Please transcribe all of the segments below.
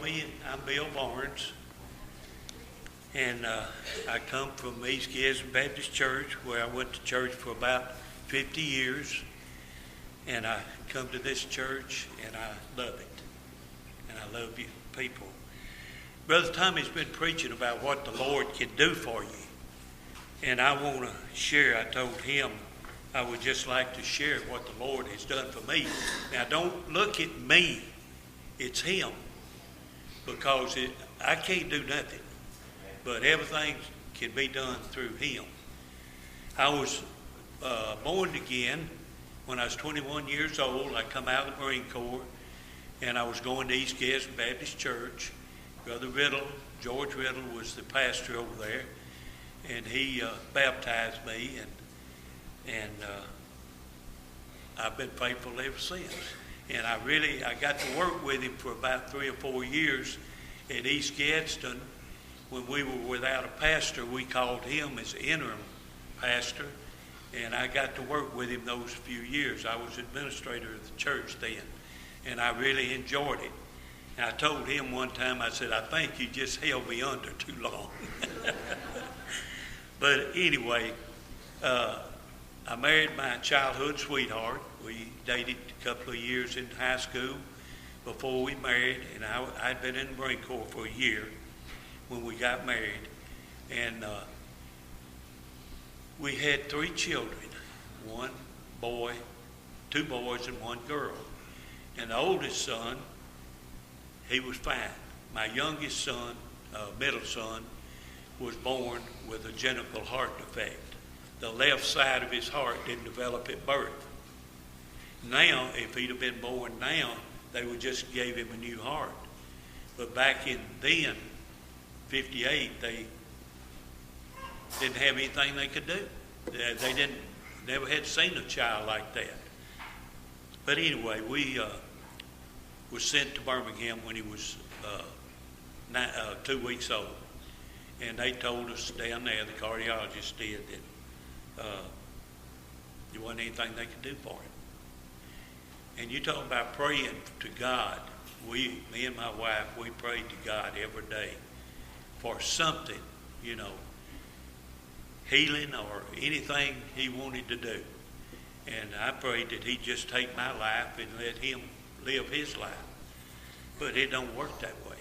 Testimomy. I'm Bill Barnes, and I come from East Gadsden Baptist Church, where I went to church for about 50 years, and I come to this church, and I love it, and I love you people. Brother Tommy's been preaching about what the Lord can do for you, and I want to share. I told him I would just like to share what the Lord has done for me. Now, don't look at me. It's Him, because I can't do nothing, but everything can be done through Him. I was born again when I was 21 years old. I come out of the Marine Corps, and I was going to East Gadsden Baptist Church. Brother Riddle, George Riddle, was the pastor over there, and he baptized me, and I've been faithful ever since. And I got to work with him for about 3 or 4 years at East Gadsden. When we were without a pastor, we called him as interim pastor, and I got to work with him those few years. I was administrator of the church then, and I really enjoyed it. And I told him one time, I said, I think you just held me under too long. But anyway, I married my childhood sweetheart. We dated a couple of years in high school before we married, and I'd been in the Marine Corps for a year when we got married. And we had 3 children, 1 boy, 2 boys, and 1 girl. And the oldest son, he was fine. My youngest son, middle son, was born with a genital heart defect. The left side of his heart didn't develop at birth. Now, if he'd have been born now, they would just gave him a new heart. But back in then, 58, they didn't have anything they could do. They never had seen a child like that. But anyway, we was sent to Birmingham when he was 2 weeks old. And they told us down there, the cardiologist did, that there wasn't anything they could do for him. And you talk about praying to God. Me and my wife, we prayed to God every day for something, healing or anything He wanted to do. And I prayed that He'd just take my life and let Him live His life. But it don't work that way.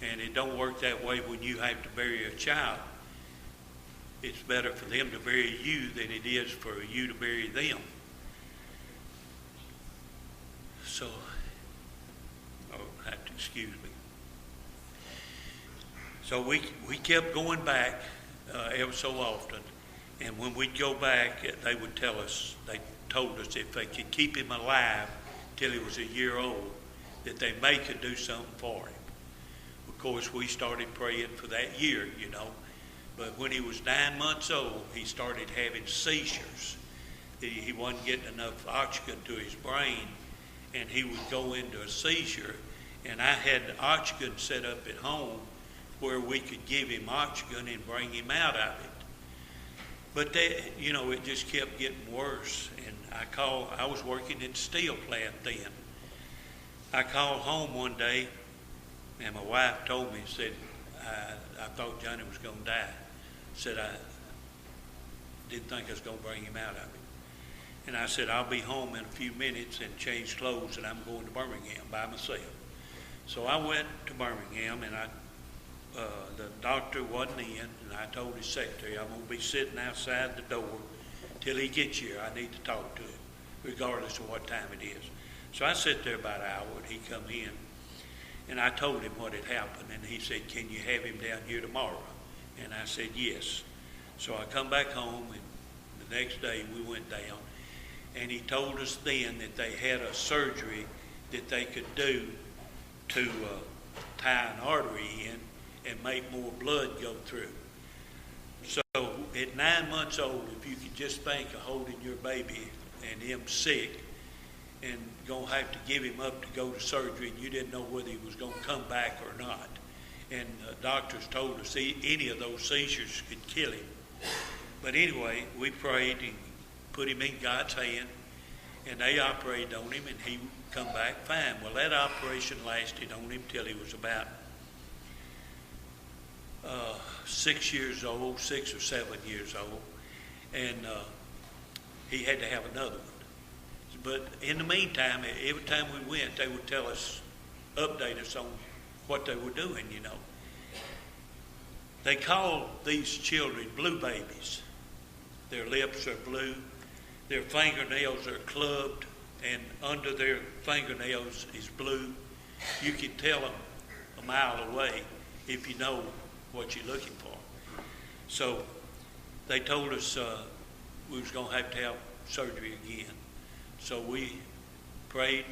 And it don't work that way when you have to bury a child. It's better for them to bury you than it is for you to bury them. So, have to excuse me. So we kept going back ever so often, and when we'd go back, they would tell us, they told us if they could keep him alive till he was a year old, that they may could do something for him. Of course, we started praying for that year, But when he was 9 months old, he started having seizures. He wasn't getting enough oxygen to his brain, and he would go into a seizure. And I had oxygen set up at home where we could give him oxygen and bring him out of it. But that, it just kept getting worse. And I was working at the steel plant then. I called home one day, and my wife told me, said, I thought Johnny was going to die. Said, I didn't think I was going to bring him out of it. And I said, I'll be home in a few minutes and change clothes, and I'm going to Birmingham by myself. So I went to Birmingham, and the doctor wasn't in, and I told his secretary, I'm going to be sitting outside the door till he gets here. I need to talk to him, regardless of what time it is. So I sat there about an hour, and he come in, and I told him what had happened, and he said, can you have him down here tomorrow? And I said, yes. So I come back home, and the next day we went down, and he told us then that they had a surgery that they could do to tie an artery in and make more blood go through. So at 9 months old, if you could just think of holding your baby and him sick and going to have to give him up to go to surgery, and you didn't know whether he was going to come back or not. And doctors told us any of those seizures could kill him. But anyway, we prayed and put him in God's hand, and they operated on him, and he come back fine. Well, that operation lasted on him till he was about 6 years old, 6 or 7 years old, and he had to have another one. But in the meantime, every time we went, they would tell us, update us on what they were doing, you know. They call these children blue babies. Their lips are blue, their fingernails are clubbed, and under their fingernails is blue. You can tell them a mile away if you know what you're looking for. So they told us we was going to have surgery again. So we prayed,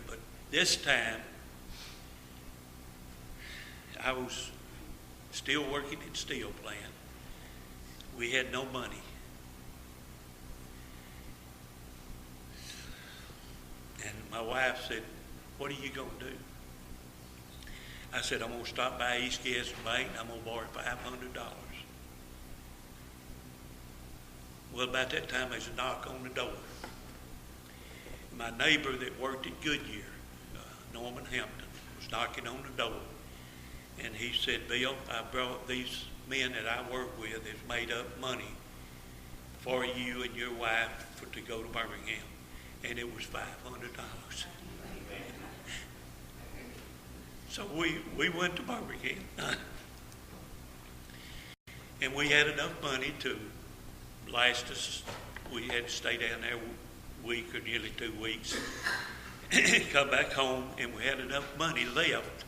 but this time I was still working in steel plant. We had no money. And my wife said, "What are you going to do?" I said, "I'm going to stop by East Gadsden Bank and I'm going to borrow $500. Well, about that time, there's a knock on the door. My neighbor that worked at Goodyear, Norman Hampton, was knocking on the door. And he said, "Bill, I brought these men that I work with has made up money for you and your wife to go to Birmingham." And it was $500. So we went to Birmingham. And we had enough money to last us. We had to stay down there a week or nearly 2 weeks. Come back home, and we had enough money left.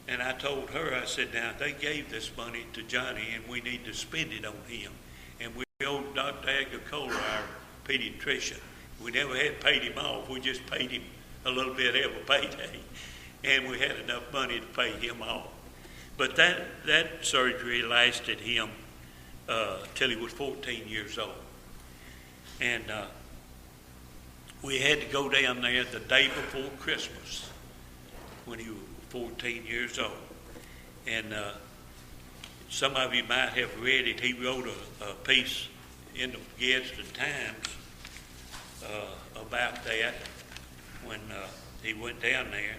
And I told her, I said, "Now, they gave this money to Johnny, and we need to spend it on him. And we owed Dr. Agricola, our pediatrician. We never had paid him off. We just paid him a little bit every payday. And we had enough money to pay him off." But that surgery lasted him till he was 14 years old. And we had to go down there the day before Christmas when he was 14 years old. And some of you might have read it. He wrote a piece in the Gadsden Times about that when he went down there.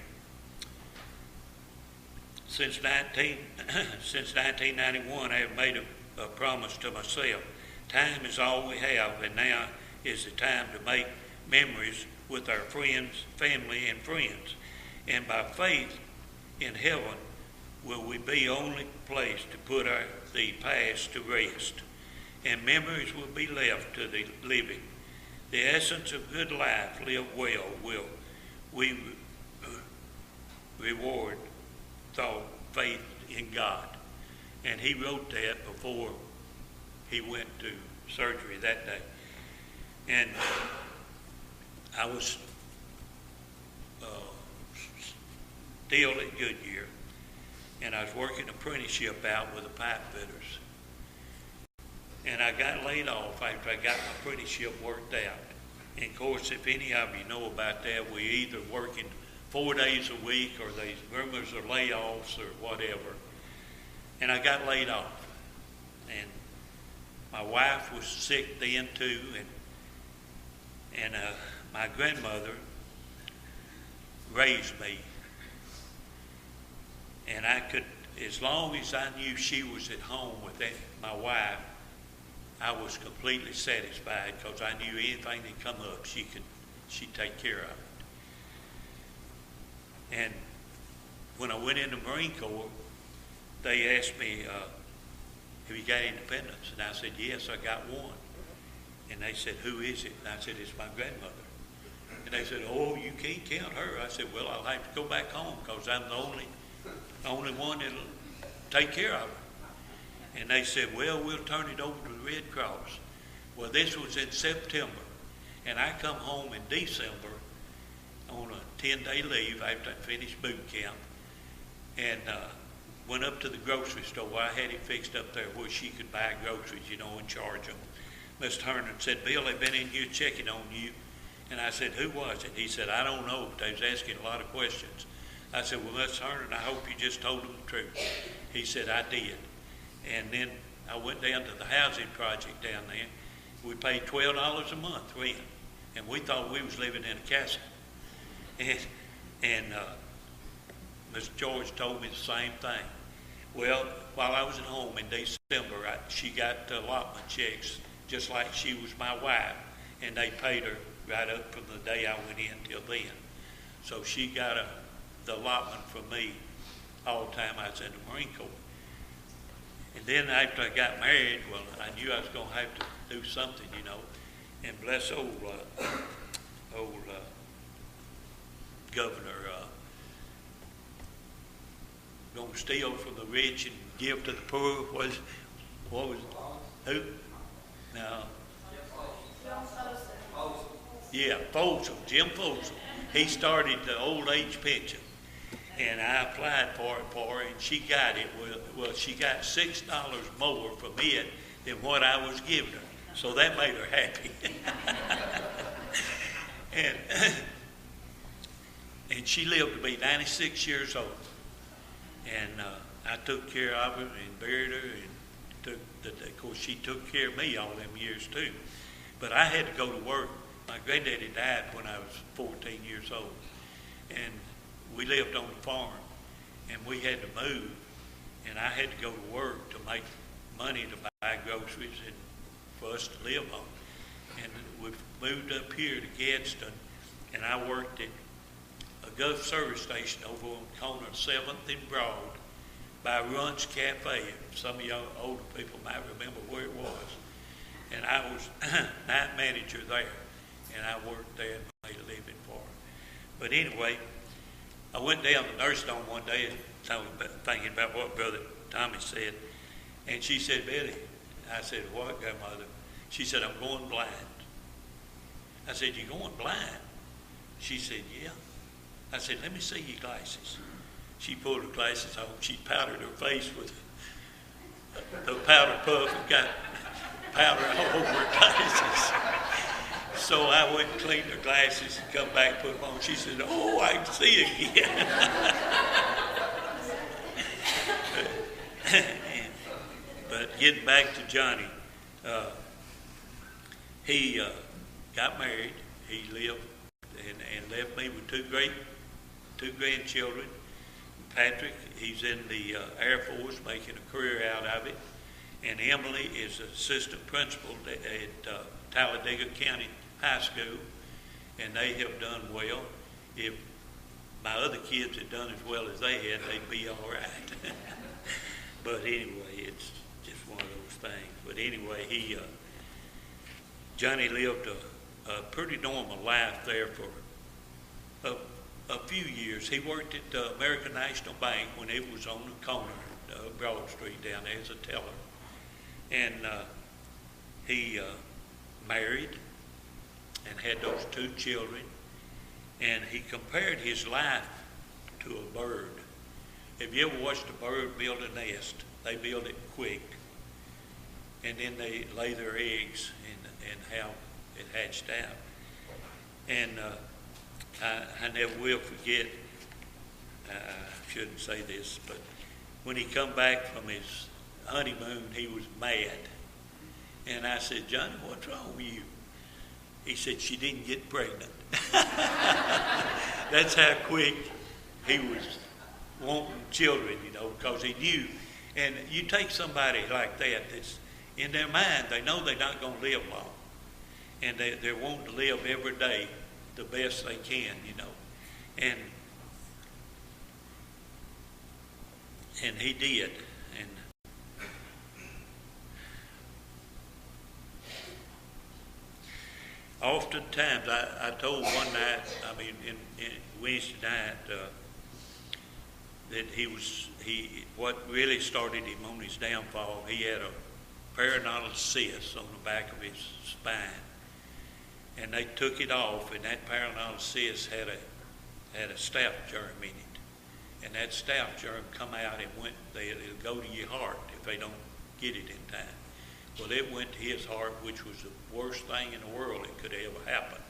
Since 1991, I have made a promise to myself. Time is all we have, and now is the time to make memories with our friends, family, and friends. And by faith in heaven will we be only place to put the past to rest, and memories will be left to the living. The essence of good life, live well, will we reward thought, faith in God. And he wrote that before he went to surgery that day. And I was still at Goodyear, and I was working apprenticeship out with the pipe fitters. And I got laid off after I got my apprenticeship worked out. And of course, if any of you know about that, we either working 4 days a week, or there's rumors of layoffs or whatever. And I got laid off. And my wife was sick then too, and my grandmother raised me. And I could, as long as I knew she was at home with my wife, I was completely satisfied, because I knew anything that come up, she'd take care of it. And when I went in the Marine Corps, they asked me, "Have you got independence?" And I said, "Yes, I got one." And they said, "Who is it?" And I said, "It's my grandmother." And they said, "Oh, you can't count her." I said, "Well, I'll have to go back home, because I'm the only one that'll take care of her." And they said, "Well, we'll turn it over to the Red Cross." Well, this was in September, and I come home in December on a 10-day leave after I finished boot camp, and went up to the grocery store. I had it fixed up there where she could buy groceries, and charge them. Mr. Herndon said, "Bill, they've been in here checking on you." And I said, "Who was it?" He said, "I don't know, but they was asking a lot of questions." I said, "Well, Mr. Herndon, I hope you just told them the truth." He said, "I did." And then I went down to the housing project down there. We paid $12 a month rent. and we thought we was living in a castle. And Mr. George told me the same thing. Well, while I was at home in December, she got allotment checks just like she was my wife, and they paid her right up from the day I went in till then. So she got the allotment from me all the time I was in the Marine Corps. And then after I got married, well, I knew I was going to have to do something, you know. And bless old governor, going to steal from the rich and give to the poor. What was it? Who? No. Yeah, Folsom, Jim Folsom. He started the old age pension, and I applied for her, and she got it. Well, she got $6 more from it than what I was giving her, so that made her happy. and she lived to be 96 years old, and I took care of her and buried her, and of course she took care of me all them years too. But I had to go to work. My granddaddy died when I was 14 years old, and we lived on the farm, and we had to move, and I had to go to work to make money to buy groceries and for us to live on. And we moved up here to Gadsden, and I worked at a Gulf service station over on the corner of 7th and Broad by Run's Cafe. Some of y'all older people might remember where it was. And I was night manager there, and I worked there and made a living for her. But anyway, I went down to nurse home one day and thinking about what Brother Tommy said. And she said, Betty, I said, what, grandmother? She said, I'm going blind. I said, you going blind? She said, yeah. I said, let me see your glasses. She pulled her glasses on. She powdered her face with the powder puff and got powder all over her glasses. So I went and cleaned her glasses and come back and put them on. She said, oh, I can see again. But getting back to Johnny, he got married. He lived and left me with two grandchildren. Patrick, he's in the Air Force, making a career out of it. And Emily is assistant principal at Talladega County High School, and they have done well. If my other kids had done as well as they had, they'd be all right. But anyway, it's just one of those things. But anyway, Johnny lived a pretty normal life there for a few years. He worked at the American National Bank when it was on the corner, Broad Street down there as a teller. And he married and had those two children. And he compared his life to a bird. Have you ever watched a bird build a nest? They build it quick, and then they lay their eggs and how it hatched out. And I never will forget, I shouldn't say this, but when he come back from his honeymoon, he was mad. And I said, Johnny, what's wrong with you? He said, she didn't get pregnant. That's how quick he was wanting children, you know, because he knew. And you take somebody like that that's in their mind, they know they're not going to live long. And they're wanting to live every day the best they can, you know. And he did. And oftentimes, I told one night, in Wednesday night, that what really started him on his downfall, he had a peroneal cyst on the back of his spine. And they took it off, and that peroneal cyst had a staph germ in it. And that staph germ come out and it'll go to your heart if they don't get it in time. Well, it went to his heart, which was the worst thing in the world that could ever happen.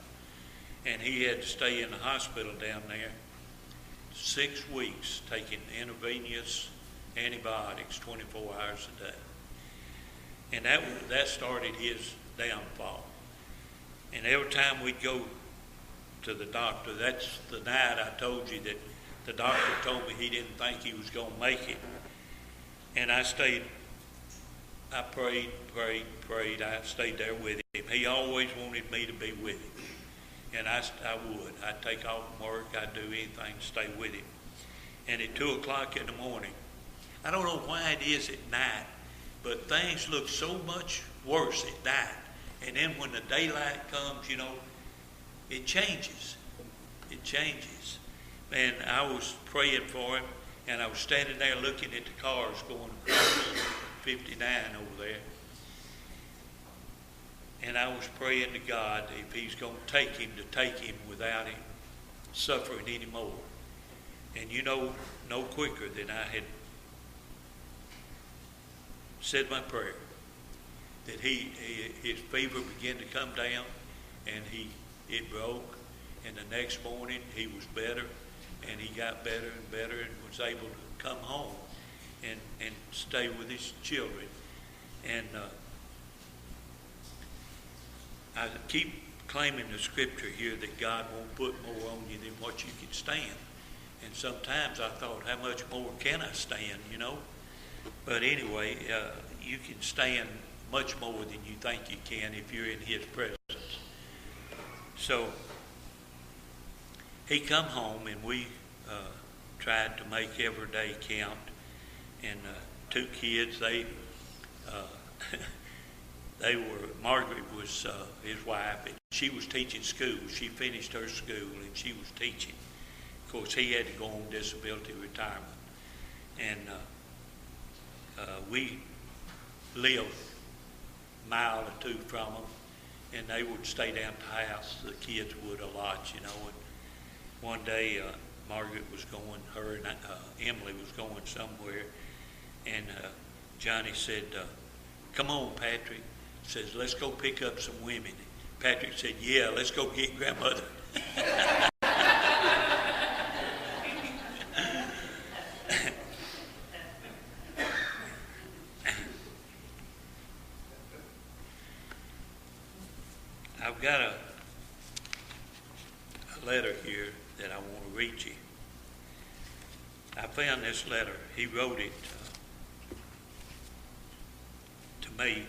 And he had to stay in the hospital down there 6 weeks, taking intravenous antibiotics 24 hours a day. And that started his downfall. And And every time we'd go to the doctor, that's the night I told you that the doctor told me he didn't think he was going to make it. And I prayed. I stayed there with him. He always wanted me to be with him. And I would. I'd take off from work. I'd do anything to stay with him. And at 2 o'clock in the morning, I don't know why it is at night, but things look so much worse at night. And then when the daylight comes, it changes. It changes. And I was praying for him, and I was standing there looking at the cars going across 59 over there. And I was praying to God if he's going to take him without him suffering anymore. And no quicker than I had said my prayer, that his fever began to come down, and it broke. And the next morning he was better, and he got better and better, and was able to come home and stay with his children. And I keep claiming the scripture here that God won't put more on you than what you can stand. And sometimes I thought, how much more can I stand, But anyway, you can stand much more than you think you can if you're in his presence. So he come home, and we tried to make every day count. And 2 kids, Margaret was his wife, and she was teaching school. She finished her school, and she was teaching. Of course, he had to go on disability retirement. And we lived a mile or 2 from them, and they would stay down at the house. The kids would a lot, And one day, Margaret was going, her and Emily was going somewhere, and Johnny said, come on, Patrick. Says, let's go pick up some women. Patrick said, yeah, let's go get grandmother. I've got a letter here that I want to read you. I found this letter. He wrote it to me.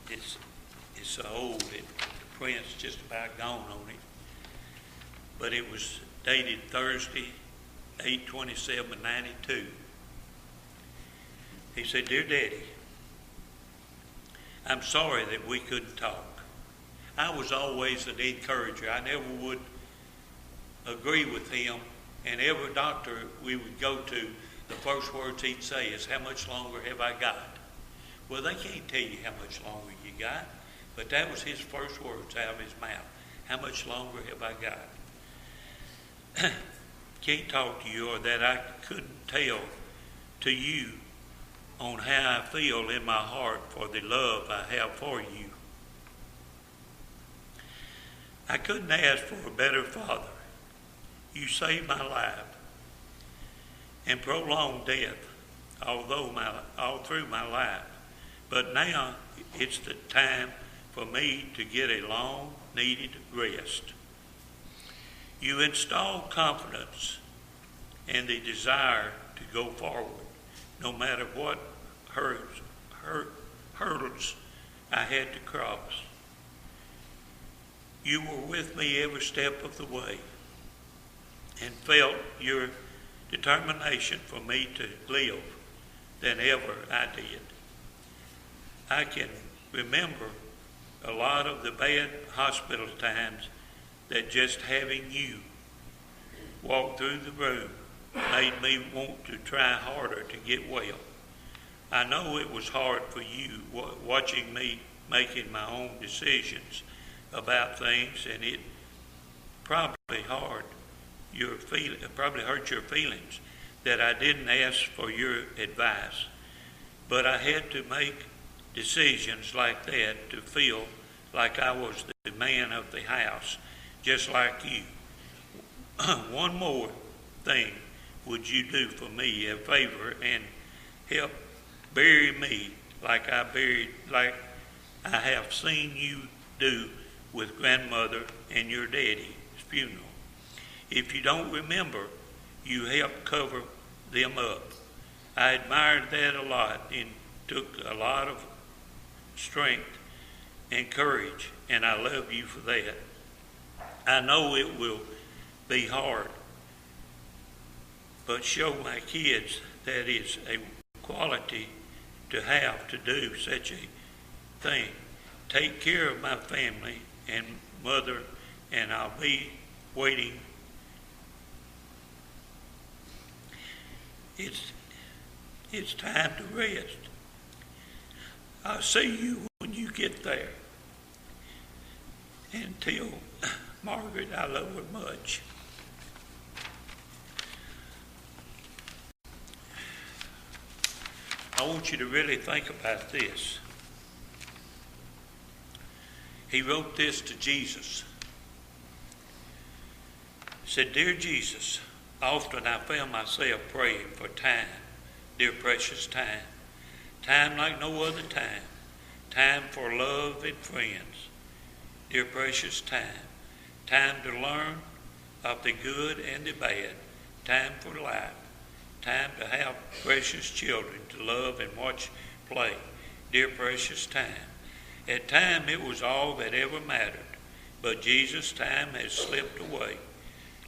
It's so old, the print's just about gone on it. But it was dated Thursday, 8/27/92. He said, Dear Daddy, I'm sorry that we couldn't talk. I was always an encourager. I never would agree with him. And every doctor we would go to, the first words he'd say is, how much longer have I got? Well, they can't tell you how much longer you got, but that was his first words out of his mouth. How much longer have I got? Can't talk to you, or that I couldn't tell to you on how I feel in my heart for the love I have for you. I couldn't ask for a better father. You saved my life and prolonged death all through my life. But now it's the time for me to get a long-needed rest. You install confidence and the desire to go forward, no matter what hurdles I had to cross. You were with me every step of the way and felt your determination for me to live than ever I did. I can remember a lot of the bad hospital times that just having you walk through the room made me want to try harder to get well. I know it was hard for you watching me making my own decisions about things, and it probably hurt your feelings that I didn't ask for your advice. But I had to make decisions like that to feel like I was the man of the house, just like you. One more thing would you do for me a favor and help bury me like I I have seen you do with grandmother and your daddy's funeral. If you don't remember, you helped cover them up. I admired that a lot and took a lot of strength and courage, and I love you for that. I know it will be hard, but show my kids that it's a quality to have to do such a thing. Take care of my family and mother, and I'll be waiting. It's time to rest. I'll see you when you get there. And tell Margaret I love her much. I want you to really think about this. He wrote this to Jesus. He said, Dear Jesus, often I found myself praying for time, dear precious time. Time like no other time. Time for love and friends. Dear precious time. Time to learn of the good and the bad. Time for life. Time to have precious children to love and watch play. Dear precious time. At time it was all that ever mattered. But Jesus' time has slipped away,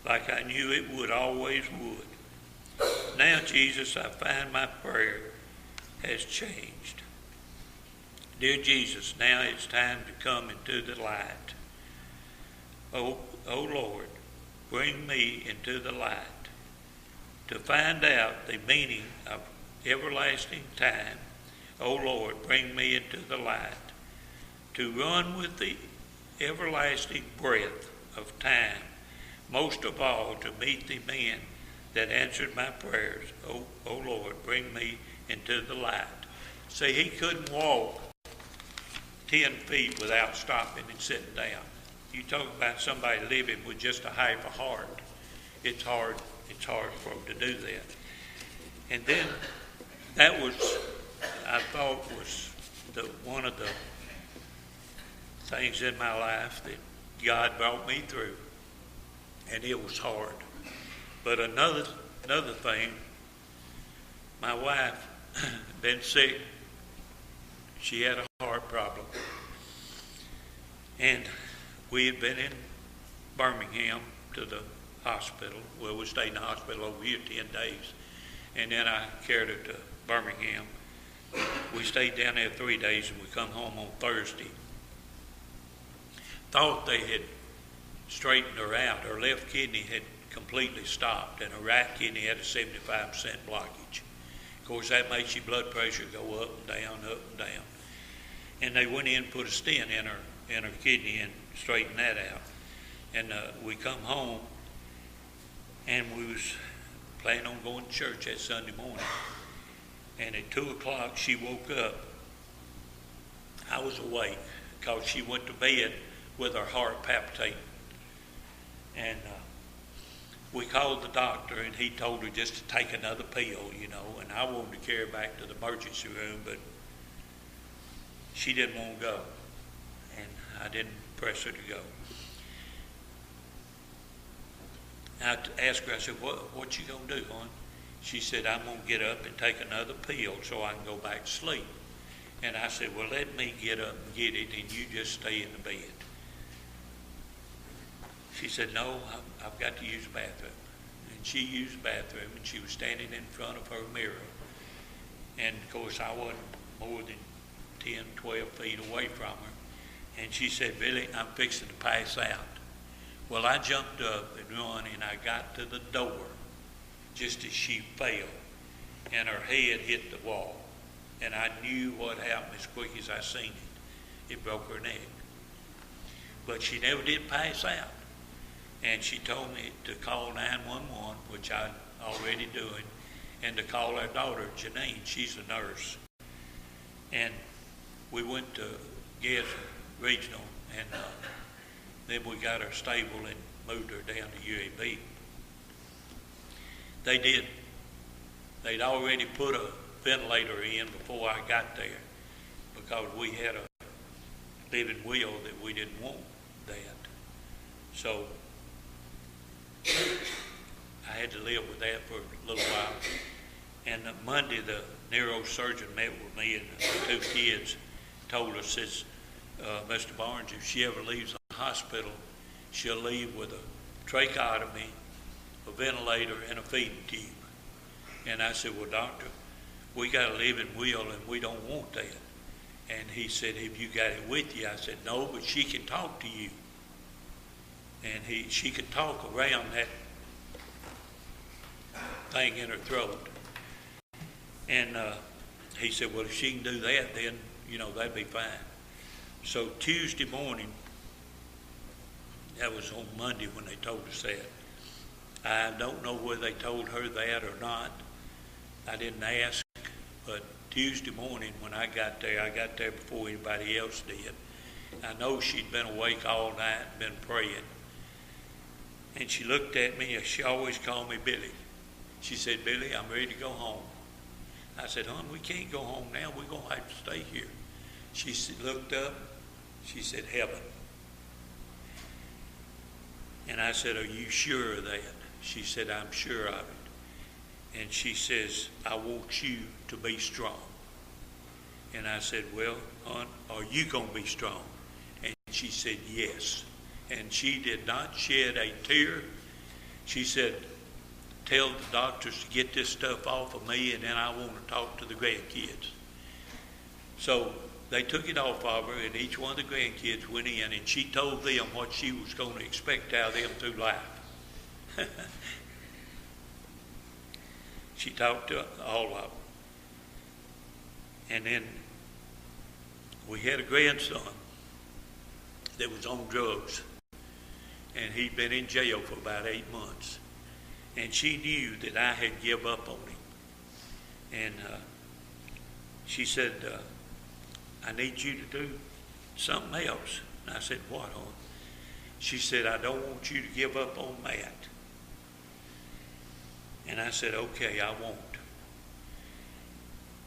like I knew it would always would. Now, Jesus, I find my prayer has changed. Dear Jesus, now it's time to come into the light. Oh Lord, bring me into the light to find out the meaning of everlasting time. Oh Lord, bring me into the light to run with the everlasting breath of time. Most of all, to meet the man that answered my prayers. Oh Lord, bring me into the light. See, he couldn't walk 10 feet without stopping and sitting down. You talk about somebody living with just a half a heart. It's hard for them to do that. And then that was, I thought, was one of the things in my life that God brought me through. And it was hard. But another thing, my wife been sick. She had a heart problem. And we had been in Birmingham to the hospital. Well, we stayed in the hospital over here 10 days. And then I carried her to Birmingham. We stayed down there 3 days and we come home on Thursday. Thought they had straightened her out. Her left kidney had completely stopped and her right kidney had a 75% blockage. Of course, that makes your blood pressure go up and down, up and down. And they went in and put a stent in her kidney and straightened that out. And we come home and we was planning on going to church that Sunday morning. And at 2 o'clock she woke up. I was awake because she went to bed with her heart palpitating. And we called the doctor and he told her just to take another pill, and I wanted to carry her back to the emergency room, but she didn't want to go. And I didn't press her to go. I asked her, I said, what you going to do, hon? She said, I'm going to get up and take another pill so I can go back to sleep. And I said, well, let me get up and get it and you just stay in the bed. She said, no, I've got to use the bathroom. And she used the bathroom and she was standing in front of her mirror. And of course I wasn't more than 10, 12 feet away from her. And she said, Billy, I'm fixing to pass out. Well, I jumped up and run and I got to the door just as she fell. And her head hit the wall. And I knew what happened as quick as I seen it. It broke her neck. But she never did pass out. And she told me to call 911, which I'm already doing, and to call our daughter, Janine. She's a nurse. And we went to Gadsden Regional, and then we got her stable and moved her down to UAB. They did. They'd already put a ventilator in before I got there because we had a living will that we didn't want that. So I had to live with that for a little while. And Monday, the neurosurgeon met with me and the two kids, told us, says, Mr. Barnes, if she ever leaves the hospital, she'll leave with a tracheotomy, a ventilator, and a feeding tube. And I said, well, doctor, we got a living will and we don't want that. And he said, have you got it with you? I said, no, but she can talk to you. And she can talk around that thing in her throat. And he said, well, if she can do that, then, that'd be fine. So Tuesday morning, that was on Monday when they told us that. I don't know whether they told her that or not. I didn't ask, but Tuesday morning when I got there before anybody else did. I know she'd been awake all night and been praying. And she looked at me, and she always called me Billy. She said, Billy, I'm ready to go home. I said, hon, we can't go home now. We're going to have to stay here. She looked up. She said, heaven. And I said, are you sure of that? She said, I'm sure of it. And she says, I want you to be strong. And I said, well, hon, are you going to be strong? And she said, yes. And she did not shed a tear. She said, tell the doctors to get this stuff off of me, and then I want to talk to the grandkids. So they took it off of her, and each one of the grandkids went in, and she told them what she was going to expect out of them through life. She talked to all of them. And then we had a grandson that was on drugs, and he'd been in jail for about 8 months. And she knew that I had give up on him. And she said, I need you to do something else. And I said, what, hon? She said, I don't want you to give up on Matt. And I said, okay, I won't.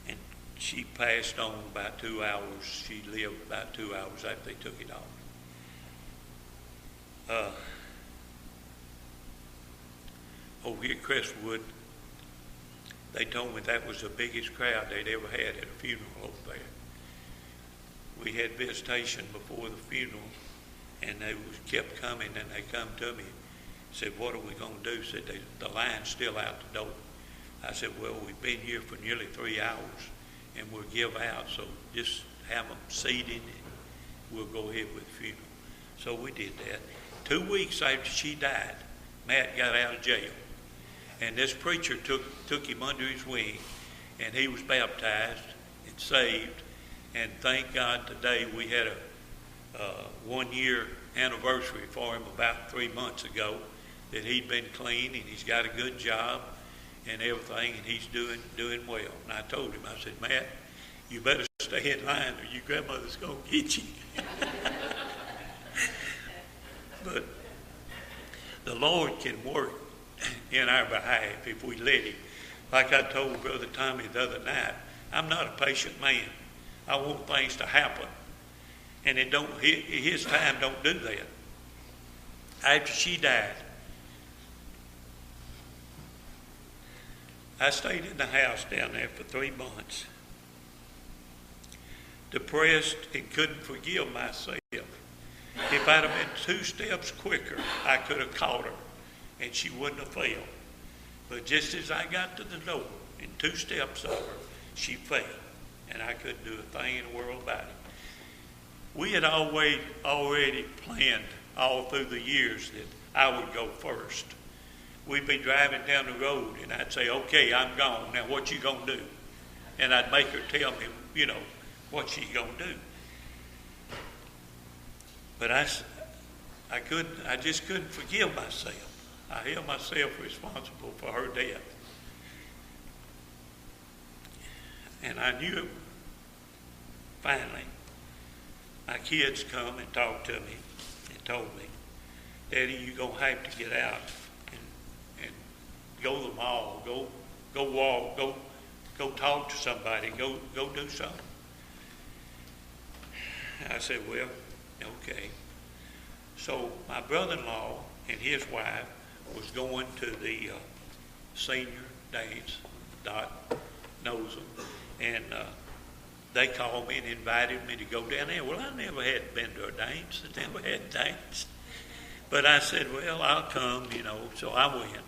And she passed on about 2 hours. She lived about 2 hours after they took it off. Over here at Crestwood, they told me that was the biggest crowd they'd ever had at a funeral over there. We had visitation before the funeral, and they kept coming, and they come to me, said, what are we going to do? Said, the line's still out the door. I said, well, we've been here for nearly 3 hours, and we'll give out, so just have them seated, and we'll go ahead with the funeral. So we did that. 2 weeks after she died, Matt got out of jail. And this preacher took him under his wing, and he was baptized and saved. And thank God today we had a 1 year anniversary for him about 3 months ago, that he'd been clean and he's got a good job and everything, and he's doing well. And I told him, I said, Matt, you better stay in line or your grandmother's going to get you. But the Lord can work in our behalf if we let him. Like I told Brother Tommy the other night, I'm not a patient man. I want things to happen. And his time don't do that. After she died, I stayed in the house down there for 3 months, depressed and couldn't forgive myself. If I'd have been 2 steps quicker, I could have caught her and she wouldn't have fell. But just as I got to the door, and 2 steps over, she fell, and I couldn't do a thing in the world about it. We had already planned all through the years that I would go first. We'd be driving down the road, and I'd say, okay, I'm gone. Now, what you going to do? And I'd make her tell me, what she's going to do. But I just couldn't forgive myself. I held myself responsible for her death. And I knew finally, my kids come and talked to me and told me, Daddy, you're going to have to get out and go to the mall, go walk, go talk to somebody, go do something. I said, well, okay. So my brother-in-law and his wife was going to the senior dance. Dot knows them. And they called me and invited me to go down there. Well, I never had been to a dance. I never had a dance. But I said, well, I'll come, So I went.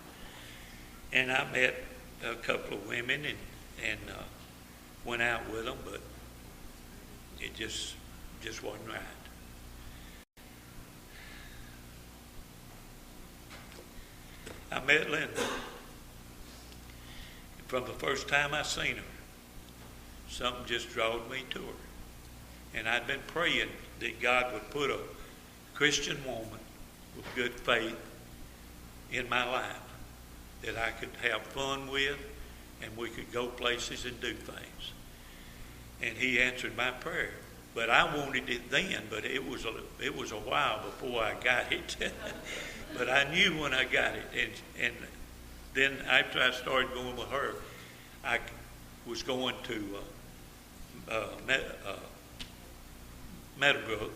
And I met a couple of women and went out with them, but it just wasn't right. I met Linda. From the first time I seen her, something just drawed me to her. And I'd been praying that God would put a Christian woman with good faith in my life that I could have fun with and we could go places and do things. And he answered my prayer. But I wanted it then, but it was a while before I got it. But I knew when I got it. And then after I started going with her, I was going to Meadowbrook,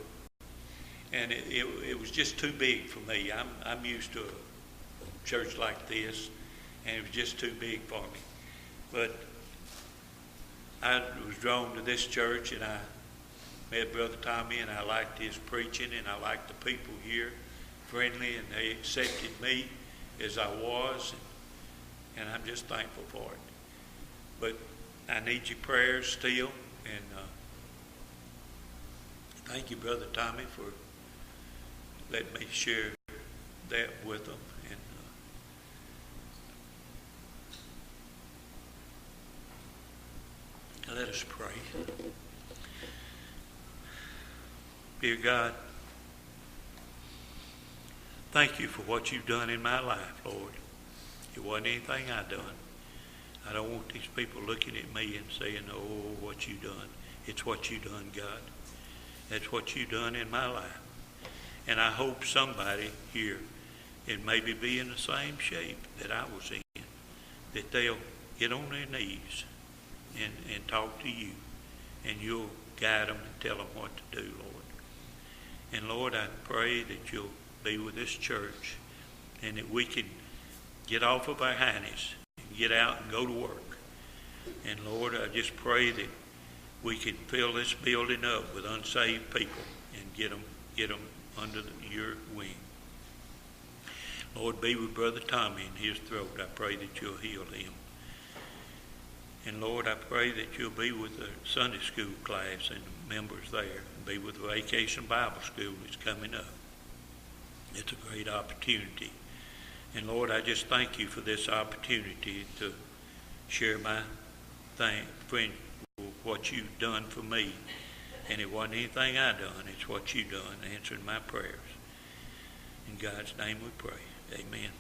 and it was just too big for me. I'm used to a church like this, and it was just too big for me. But I was drawn to this church, and I met Brother Tommy, and I liked his preaching, and I liked the people here, friendly, and they accepted me as I was, and I'm just thankful for it. But I need your prayers still, and thank you, Brother Tommy, for letting me share that with them. And let us pray. Dear God, thank you for what you've done in my life, Lord. It wasn't anything I done. I don't want these people looking at me and saying, oh, what you done. It's what you done, God. That's what you done in my life. And I hope somebody here, and maybe be in the same shape that I was in, that they'll get on their knees and talk to you, and you'll guide them and tell them what to do, Lord. And Lord, I pray that you'll be with this church, and that we can get off of our hinds and get out and go to work. And Lord, I just pray that we can fill this building up with unsaved people and get them under your wing. Lord, be with Brother Tommy in his throat. I pray that you'll heal him. And Lord, I pray that you'll be with the Sunday school class and the members there, and be with the Vacation Bible School that's coming up. It's a great opportunity. And Lord, I just thank you for this opportunity to share my friend, what you've done for me. And it wasn't anything I done, it's what you done, answering my prayers. In God's name we pray. Amen.